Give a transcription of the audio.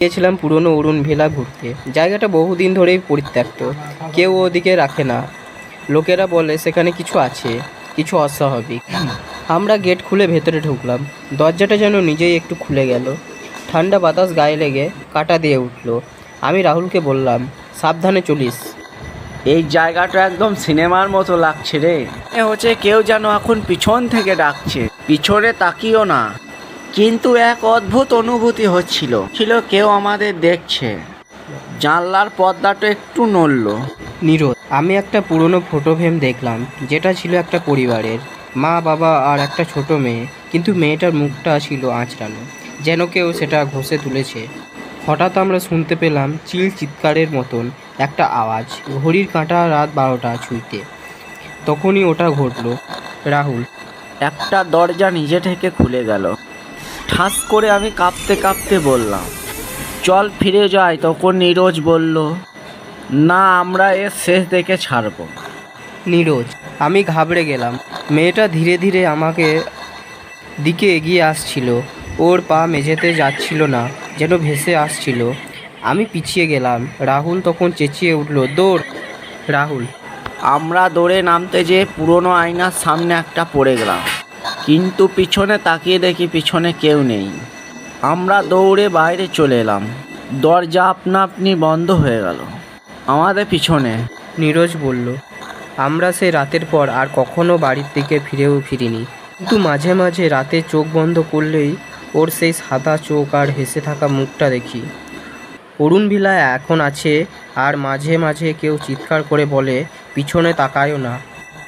গিয়েছিলাম পুরনো অরুণ ভিলা ঘুরতে। জায়গাটা বহুদিন ধরেই পরিত্যক্ত, কেউ ওদিকে রাখে না। লোকেরা বলে সেখানে কিছু আছে, কিছু অস্বাভাবিক। আমরা গেট খুলে ভেতরে ঢুকলাম। দরজাটা যেন নিজেই একটু খুলে গেল। ঠান্ডা বাতাস গায়ে লেগে কাটা দিয়ে উঠল। আমি রাহুলকে বললাম, সাবধানে চলিস। এই জায়গাটা একদম সিনেমার মতো লাগছে রে। এ হচ্ছে কেউ যেন এখন পিছন থেকে ডাকছে, পিছনে তাকিও না। কিন্তু এক অদ্ভুত অনুভূতি হচ্ছিল কেউ আমাদের দেখছে। জানলার পর্দাটা একটু নড়ল। নীরজ, আমি একটা পুরনো ফটো ফ্রেম দেখলাম, যেটা ছিল একটা পরিবারের, মা বাবা আর একটা ছোট মেয়ে। কিন্তু মেয়েটার মুখটা ছিল আঁচড়ানো, যেন কেউ সেটা ঘষে তুলেছে। হঠাৎ আমরা শুনতে পেলাম চিৎকারের মতন একটা আওয়াজ, ঘড়ির কাঁটা রাত 12টা ছুঁইতে। তখনই ওটা ঘটলো। রাহুল, একটা দরজা নিজে থেকে খুলে গেল। ঠাস করে আমি কাঁপতে কাঁপতে বললাম, চল ফিরে যাই। তখন নীরজ বলল, না, আমরা এর শেষ দেখে ছাড়বো। নীরজ, আমি ঘাবড়ে গেলাম। মেয়েটা ধীরে ধীরে আমাকে দিকে এগিয়ে আসছিল। ওর পা মেঝেতে যাচ্ছিল না, যেন ভেসে আসছিল। আমি পিছিয়ে গেলাম। রাহুল তখন চেঁচিয়ে উঠল, দৌড়। রাহুল, আমরা দৌড়ে নামতে যেয়ে পুরনো আয়নার সামনে একটা পড়ে গেলাম। কিন্তু পিছনে তাকিয়ে দেখি পিছনে কেউ নেই। আমরা দৌড়ে বাইরে চলে এলাম। দরজা আপনা আপনি বন্ধ হয়ে গেল আমাদের পিছনে। নীরজ বলল, আমরা সে রাতের পর আর কখনো বাড়ির দিকে ফিরেও ফিরিনি। কিন্তু মাঝে মাঝে রাতে চোখ বন্ধ করলেই ওর সেই সাদা চোখ আর হেসে থাকা মুখটা দেখি। অরুণ ভিলা এখন আছে, আর মাঝে মাঝে কেউ চিৎকার করে বলে, পিছনে তাকায়ও না।